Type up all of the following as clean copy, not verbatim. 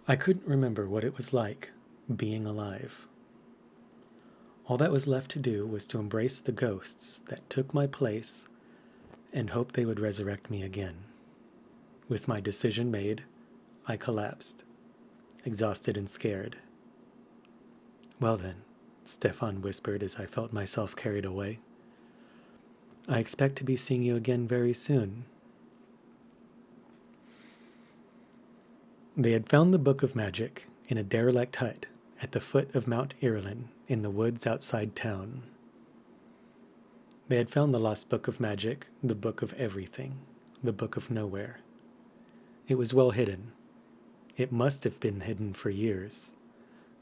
I couldn't remember what it was like being alive. All that was left to do was to embrace the ghosts that took my place and hope they would resurrect me again. With my decision made, I collapsed, exhausted and scared. "Well then," Stefan whispered as I felt myself carried away, "I expect to be seeing you again very soon." They had found the Book of Magic in a derelict hut at the foot of Mount Irulan in the woods outside town. They had found the lost Book of Magic, the Book of Everything, the Book of Nowhere. It was well hidden. It must have been hidden for years.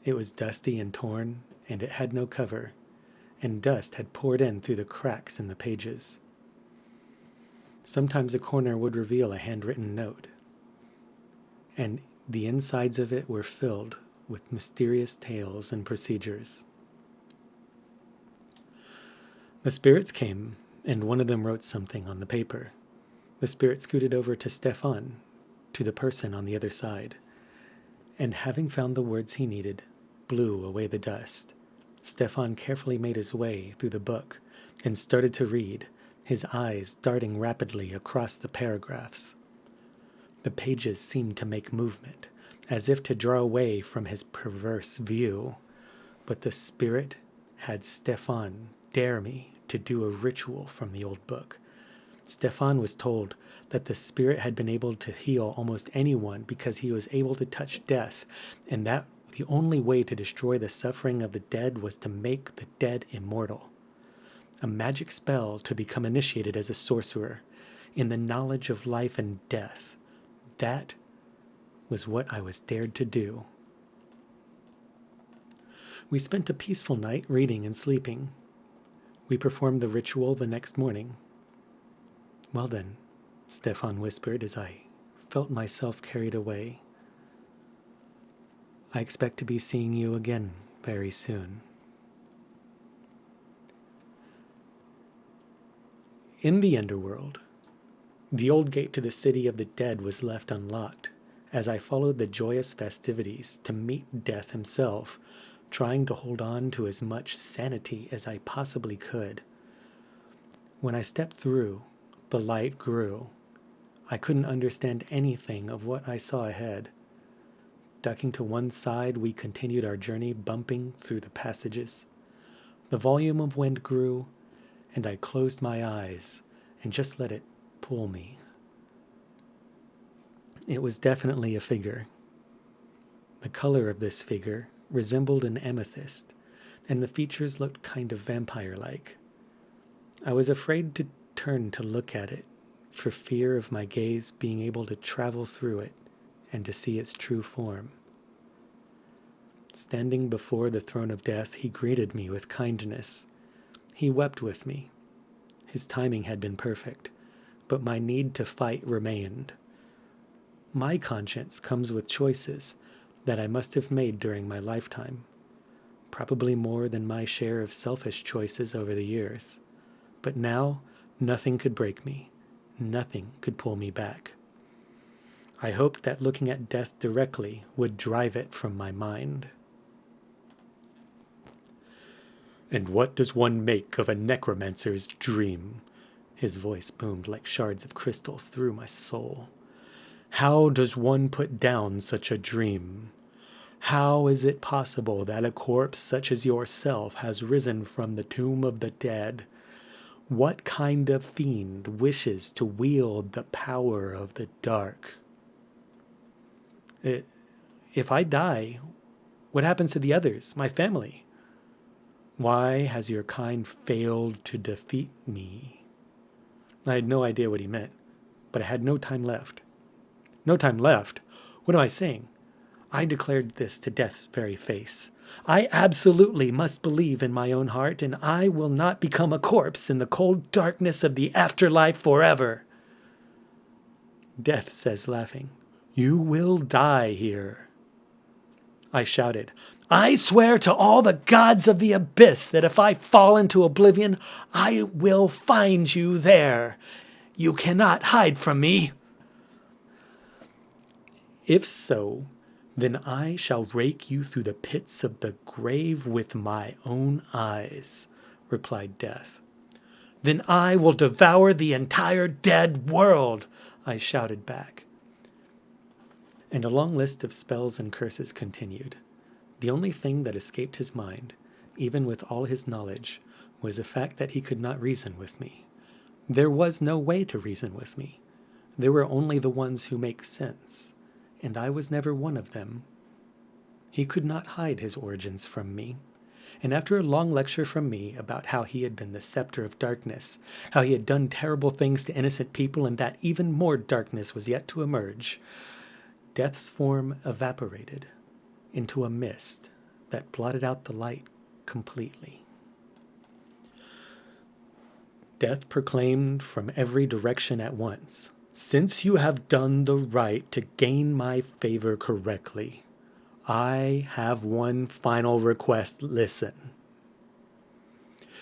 It was dusty and torn, and it had no cover, and dust had poured in through the cracks in the pages. Sometimes a corner would reveal a handwritten note, and the insides of it were filled with mysterious tales and procedures. The spirits came, and one of them wrote something on the paper. The spirit scooted over to Stefan, to the person on the other side, and having found the words he needed, blew away the dust. Stefan carefully made his way through the book and started to read, his eyes darting rapidly across the paragraphs. The pages seemed to make movement, as if to draw away from his perverse view, but the spirit had Stefan dare me to do a ritual from the old book. Stefan was told that the spirit had been able to heal almost anyone because he was able to touch death, and that the only way to destroy the suffering of the dead was to make the dead immortal. A magic spell to become initiated as a sorcerer in the knowledge of life and death. That was what I was dared to do. We spent a peaceful night reading and sleeping. We performed the ritual the next morning. "Well then," Stefan whispered as I felt myself carried away, "I expect to be seeing you again very soon." In the underworld, the old gate to the city of the dead was left unlocked as I followed the joyous festivities to meet Death himself, trying to hold on to as much sanity as I possibly could. When I stepped through, the light grew. I couldn't understand anything of what I saw ahead. Ducking to one side, we continued our journey, bumping through the passages. The volume of wind grew, and I closed my eyes and just let it pull me. It was definitely a figure. The color of this figure resembled an amethyst, and the features looked kind of vampire-like. I was afraid to turn to look at it, for fear of my gaze being able to travel through it and to see its true form. Standing before the throne of death, he greeted me with kindness. He wept with me. His timing had been perfect, but my need to fight remained. My conscience comes with choices that I must have made during my lifetime, probably more than my share of selfish choices over the years. But now, nothing could break me. Nothing could pull me back. I hoped that looking at death directly would drive it from my mind. "And what does one make of a necromancer's dream?" His voice boomed like shards of crystal through my soul. "How does one put down such a dream? How is it possible that a corpse such as yourself has risen from the tomb of the dead? What kind of fiend wishes to wield the power of the dark?" If I die, what happens to the others, my family? Why has your kind failed to defeat me?" I had no idea what he meant, but I had no time left. No time left? What am I saying? I declared this to death's very face. I absolutely must believe in my own heart, and I will not become a corpse in the cold darkness of the afterlife forever. Death says, laughing, "You will die here." I shouted, "I swear to all the gods of the abyss that if I fall into oblivion, I will find you there. You cannot hide from me." If so, Then I shall rake you through the pits of the grave with my own eyes, replied Death. Then I will devour the entire dead world, I shouted back. And a long list of spells and curses continued. The only thing that escaped his mind, even with all his knowledge, was the fact that he could not reason with me. There was no way to reason with me. There were only the ones who make sense, and I was never one of them. He could not hide his origins from me. And after a long lecture from me about how he had been the scepter of darkness, how he had done terrible things to innocent people, and that even more darkness was yet to emerge, Death's form evaporated into a mist that blotted out the light completely. Death proclaimed from every direction at once, "Since you have done the right to gain my favor correctly, I have one final request. Listen.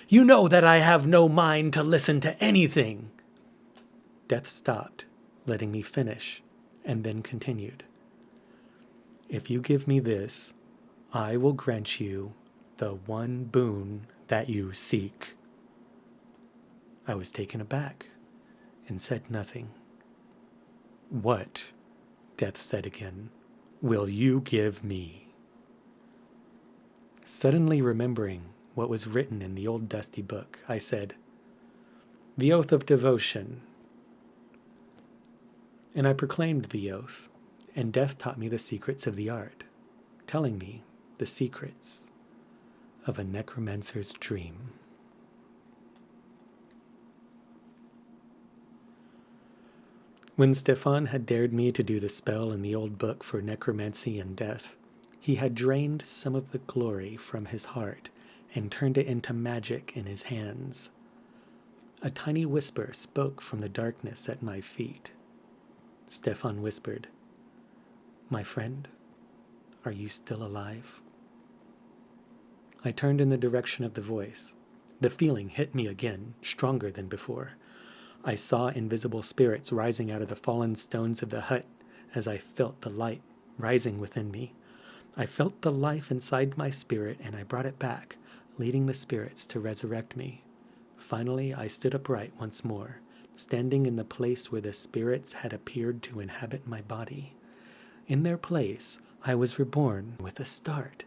You know that I have no mind to listen to anything." Death stopped, letting me finish, and then continued. "If you give me this, I will grant you the one boon that you seek." I was taken aback and said nothing. "What," Death said again, "will you give me?" Suddenly remembering what was written in the old dusty book, I said, "The oath of devotion." And I proclaimed the oath, and Death taught me the secrets of the art, telling me the secrets of a necromancer's dream. When Stefan had dared me to do the spell in the old book for necromancy and death, he had drained some of the glory from his heart and turned it into magic in his hands. A tiny whisper spoke from the darkness at my feet. Stefan whispered, "My friend, are you still alive?" I turned in the direction of the voice. The feeling hit me again, stronger than before. I saw invisible spirits rising out of the fallen stones of the hut as I felt the light rising within me. I felt the life inside my spirit, and I brought it back, leading the spirits to resurrect me. Finally, I stood upright once more, standing in the place where the spirits had appeared to inhabit my body. In their place, I was reborn with a start.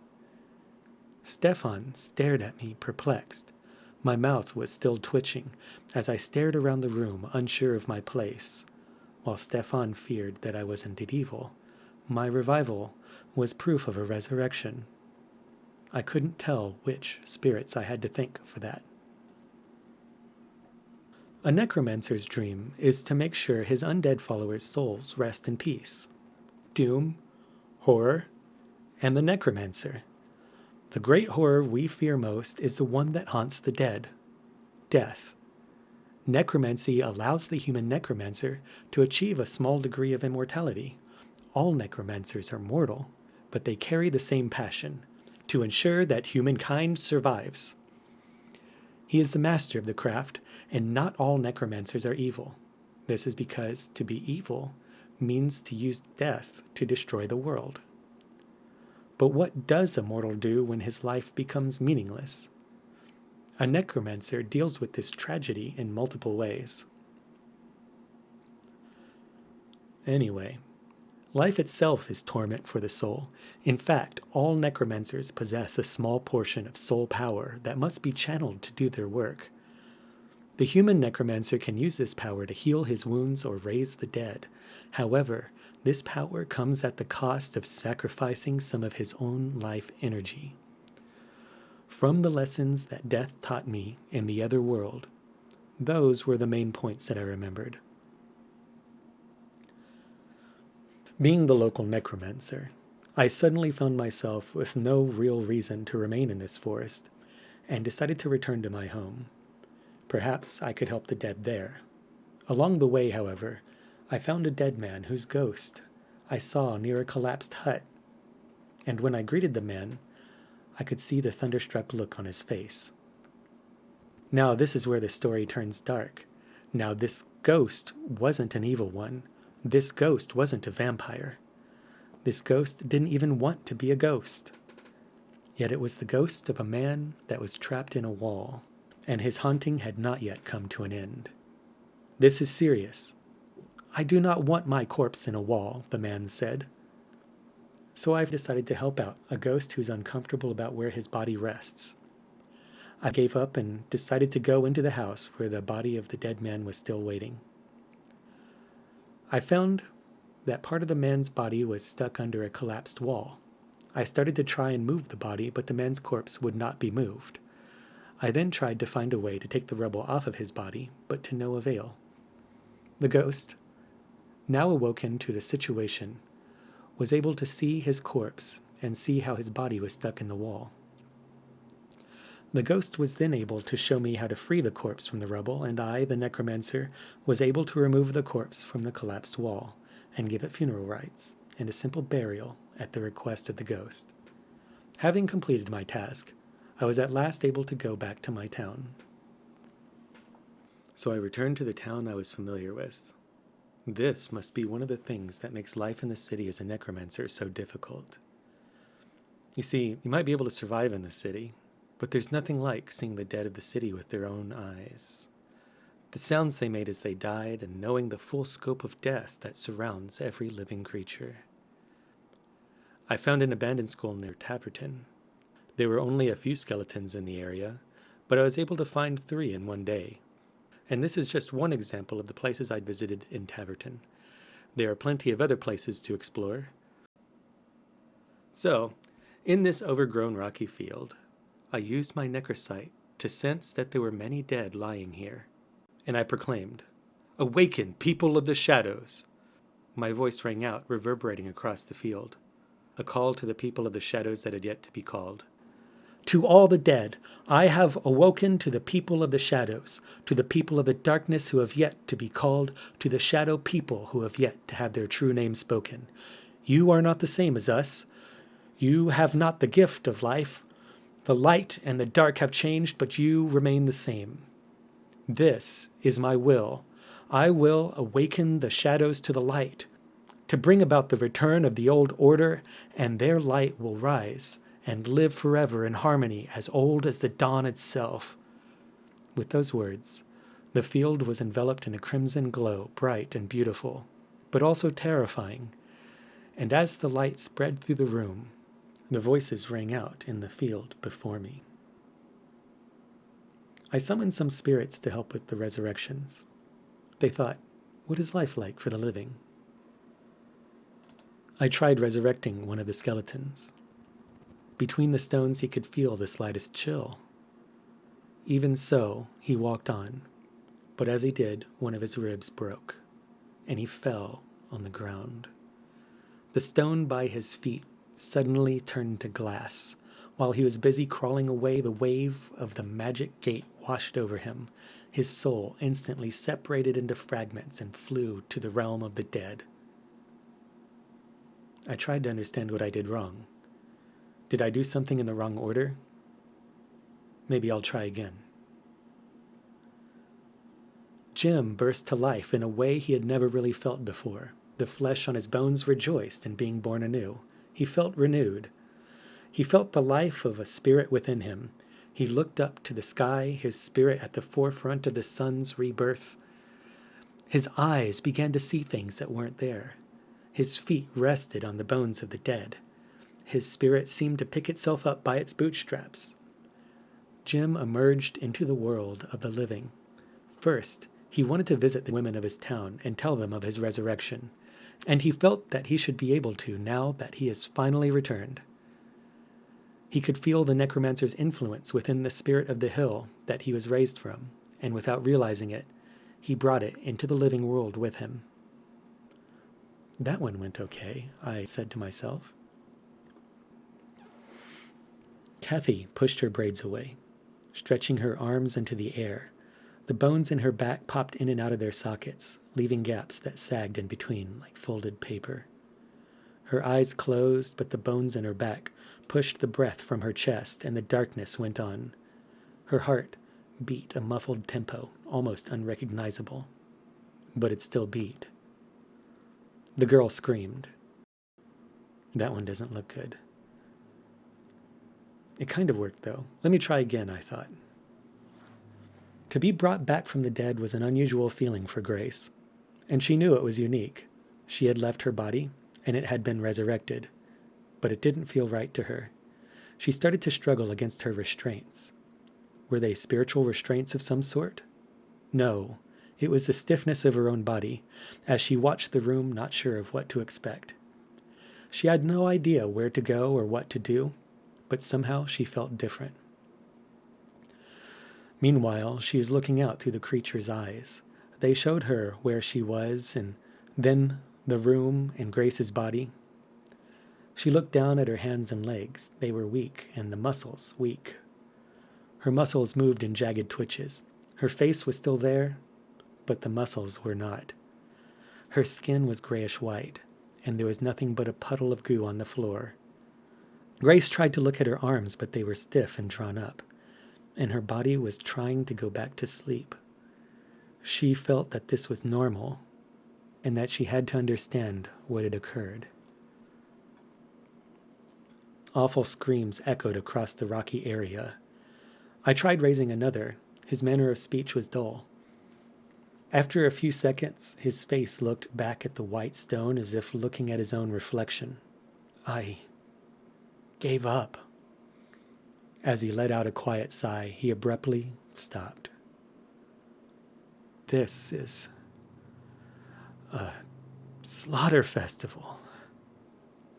Stefan stared at me, perplexed. My mouth was still twitching as I stared around the room, unsure of my place. While Stefan feared that I was indeed evil, my revival was proof of a resurrection. I couldn't tell which spirits I had to thank for that. A necromancer's dream is to make sure his undead followers' souls rest in peace. Doom, horror, and the necromancer. The great horror we fear most is the one that haunts the dead, death. Necromancy allows the human necromancer to achieve a small degree of immortality. All necromancers are mortal, but they carry the same passion, to ensure that humankind survives. He is the master of the craft, and not all necromancers are evil. This is because to be evil means to use death to destroy the world. But what does a mortal do when his life becomes meaningless? A necromancer deals with this tragedy in multiple ways. Anyway, life itself is torment for the soul. In fact, all necromancers possess a small portion of soul power that must be channeled to do their work. The human necromancer can use this power to heal his wounds or raise the dead. However, this power comes at the cost of sacrificing some of his own life energy. From the lessons that death taught me in the other world, those were the main points that I remembered. Being the local necromancer, I suddenly found myself with no real reason to remain in this forest, and decided to return to my home. Perhaps I could help the dead there. Along the way, however, I found a dead man whose ghost I saw near a collapsed hut, and when I greeted the man, I could see the thunderstruck look on his face. Now this is where the story turns dark. Now this ghost wasn't an evil one. This ghost wasn't a vampire. This ghost didn't even want to be a ghost. Yet it was the ghost of a man that was trapped in a wall, and his haunting had not yet come to an end. This is serious. I do not want my corpse in a wall, the man said. So I've decided to help out a ghost who's uncomfortable about where his body rests. I gave up and decided to go into the house where the body of the dead man was still waiting. I found that part of the man's body was stuck under a collapsed wall. I started to try and move the body, but the man's corpse would not be moved. I then tried to find a way to take the rubble off of his body, but to no avail. The ghost, now awoken to the situation, was able to see his corpse and see how his body was stuck in the wall. The ghost was then able to show me how to free the corpse from the rubble, and I, the necromancer, was able to remove the corpse from the collapsed wall and give it funeral rites and a simple burial at the request of the ghost. Having completed my task, I was at last able to go back to my town. So I returned to the town I was familiar with. This must be one of the things that makes life in the city as a necromancer so difficult. You see, you might be able to survive in the city, but there's nothing like seeing the dead of the city with their own eyes. The sounds they made as they died, and knowing the full scope of death that surrounds every living creature. I found an abandoned school near Taverton. There were only a few skeletons in the area, but I was able to find 3 in one day. And this is just one example of the places I'd visited in Taverton. There are plenty of other places to explore. So, in this overgrown rocky field, I used my necrosight to sense that there were many dead lying here, and I proclaimed, "Awaken, people of the shadows!" My voice rang out, reverberating across the field, a call to the people of the shadows that had yet to be called. To all the dead, I have awoken to the people of the shadows, to the people of the darkness who have yet to be called, to the shadow people who have yet to have their true name spoken. You are not the same as us. You have not the gift of life. The light and the dark have changed, but you remain the same. This is my will. I will awaken the shadows to the light, to bring about the return of the old order, and their light will rise and live forever in harmony as old as the dawn itself. With those words, the field was enveloped in a crimson glow, bright and beautiful, but also terrifying. And as the light spread through the room, the voices rang out in the field before me. I summoned some spirits to help with the resurrections. They thought, what is life like for the living? I tried resurrecting one of the skeletons. Between the stones he could feel the slightest chill. Even so, he walked on, but as he did, one of his ribs broke, and he fell on the ground. The stone by his feet suddenly turned to glass. While he was busy crawling away, the wave of the magic gate washed over him. His soul instantly separated into fragments and flew to the realm of the dead. I tried to understand what I did wrong. Did I do something in the wrong order? Maybe I'll try again. Jim burst to life in a way he had never really felt before. The flesh on his bones rejoiced in being born anew. He felt renewed. He felt the life of a spirit within him. He looked up to the sky, his spirit at the forefront of the sun's rebirth. His eyes began to see things that weren't there. His feet rested on the bones of the dead. His spirit seemed to pick itself up by its bootstraps. Jim emerged into the world of the living. First, he wanted to visit the women of his town and tell them of his resurrection, and he felt that he should be able to now that he has finally returned. He could feel the necromancer's influence within the spirit of the hill that he was raised from, and without realizing it, he brought it into the living world with him. That one went okay, I said to myself. Kathy pushed her braids away, stretching her arms into the air. The bones in her back popped in and out of their sockets, leaving gaps that sagged in between like folded paper. Her eyes closed, but the bones in her back pushed the breath from her chest, and the darkness went on. Her heart beat a muffled tempo, almost unrecognizable, but it still beat. The girl screamed. That one doesn't look good. It kind of worked, though. Let me try again, I thought. To be brought back from the dead was an unusual feeling for Grace, and she knew it was unique. She had left her body, and it had been resurrected, but it didn't feel right to her. She started to struggle against her restraints. Were they spiritual restraints of some sort? No, it was the stiffness of her own body, as she watched the room, not sure of what to expect. She had no idea where to go or what to do, but somehow she felt different. Meanwhile, she was looking out through the creature's eyes. They showed her where she was, and then the room and Grace's body. She looked down at her hands and legs. They were weak, and the muscles weak. Her muscles moved in jagged twitches. Her face was still there, but the muscles were not. Her skin was grayish-white, and there was nothing but a puddle of goo on the floor. Grace tried to look at her arms, but they were stiff and drawn up, and her body was trying to go back to sleep. She felt that this was normal, and that she had to understand what had occurred. Awful screams echoed across the rocky area. I tried raising another. His manner of speech was dull. After a few seconds, his face looked back at the white stone as if looking at his own reflection. I gave up. As he let out a quiet sigh, he abruptly stopped. This is a slaughter festival.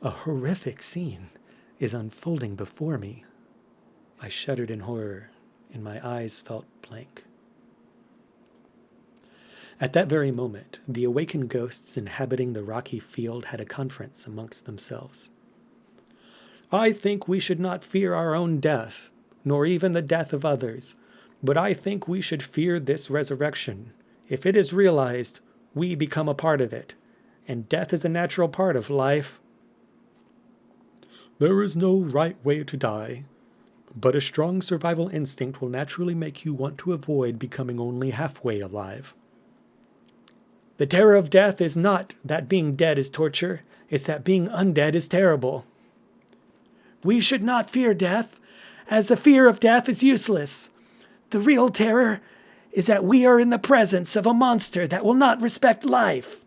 A horrific scene is unfolding before me. I shuddered in horror, and my eyes felt blank. At that very moment, the awakened ghosts inhabiting the rocky field had a conference amongst themselves. I think we should not fear our own death, nor even the death of others, but I think we should fear this resurrection. If it is realized, we become a part of it, and death is a natural part of life. There is no right way to die, but a strong survival instinct will naturally make you want to avoid becoming only halfway alive. The terror of death is not that being dead is torture, it's that being undead is terrible. We should not fear death, as the fear of death is useless. The real terror is that we are in the presence of a monster that will not respect life.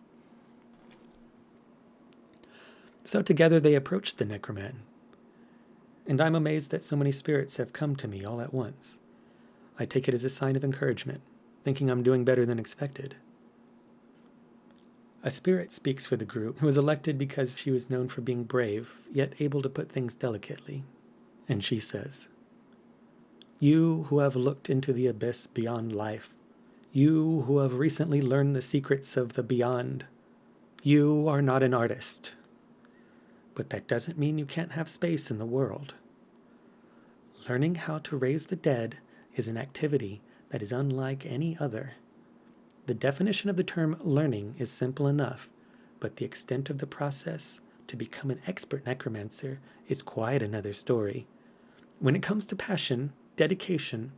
So together they approached the Necroman. And I'm amazed that so many spirits have come to me all at once. I take it as a sign of encouragement, thinking I'm doing better than expected. A spirit speaks for the group, who was elected because she was known for being brave, yet able to put things delicately. And she says, You who have looked into the abyss beyond life, you who have recently learned the secrets of the beyond, you are not an artist. But that doesn't mean you can't have space in the world. Learning how to raise the dead is an activity that is unlike any other. The definition of the term learning is simple enough, but the extent of the process to become an expert necromancer is quite another story. When it comes to passion, dedication,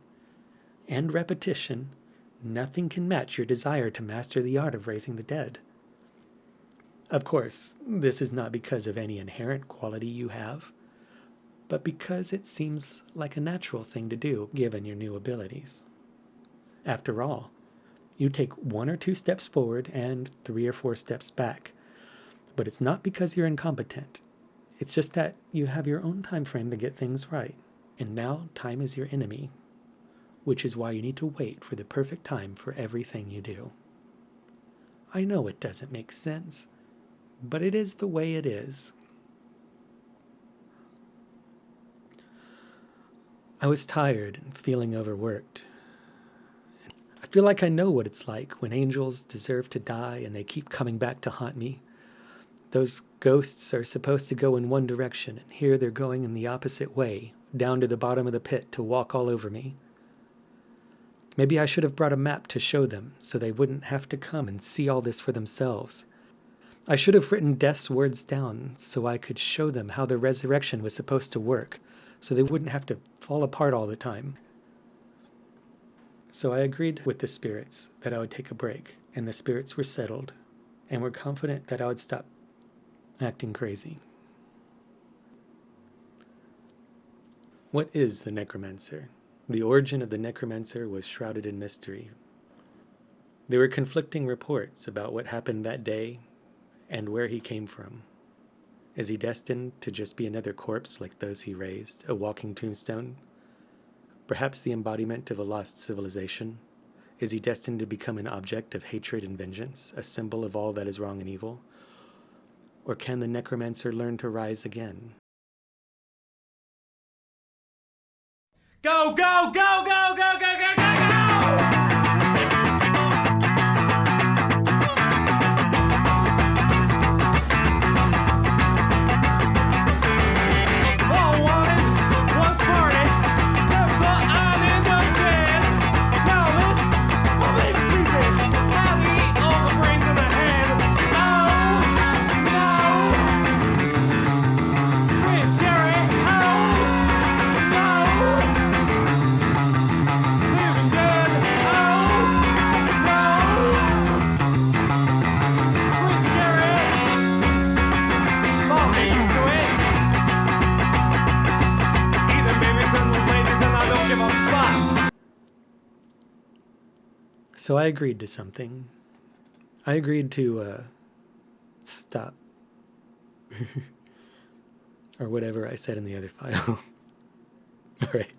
and repetition, nothing can match your desire to master the art of raising the dead. Of course, this is not because of any inherent quality you have, but because it seems like a natural thing to do given your new abilities. After all, you take 1 or 2 steps forward and 3 or 4 steps back, but it's not because you're incompetent. It's just that you have your own time frame to get things right, and now time is your enemy, which is why you need to wait for the perfect time for everything you do. I know it doesn't make sense, but it is the way it is. I was tired and feeling overworked. I feel like I know what it's like when angels deserve to die and they keep coming back to haunt me. Those ghosts are supposed to go in one direction, and here they're going in the opposite way, down to the bottom of the pit to walk all over me. Maybe I should have brought a map to show them, so they wouldn't have to come and see all this for themselves. I should have written Death's words down so I could show them how the resurrection was supposed to work, so they wouldn't have to fall apart all the time. So I agreed with the spirits that I would take a break, and the spirits were settled, and were confident that I would stop acting crazy. What is the Necromancer? The origin of the Necromancer was shrouded in mystery. There were conflicting reports about what happened that day and where he came from. Is he destined to just be another corpse like those he raised, a walking tombstone? Perhaps the embodiment of a lost civilization? Is he destined to become an object of hatred and vengeance, a symbol of all that is wrong and evil? Or can the Necromancer learn to rise again? Go, go, go, go, go, go, go, go, go! All wanted was party. Never thought I'd end up dead. Now, miss, my baby Susie, I'll eat all the brains in the head. No, no. Prince Gary, oh, no. Living dead, oh, no. Prince Gary, oh, get used to it. Even babies and ladies, and I don't give a fuck. So I agreed to something. I agreed to, stop. Or whatever I said in the other file. All right.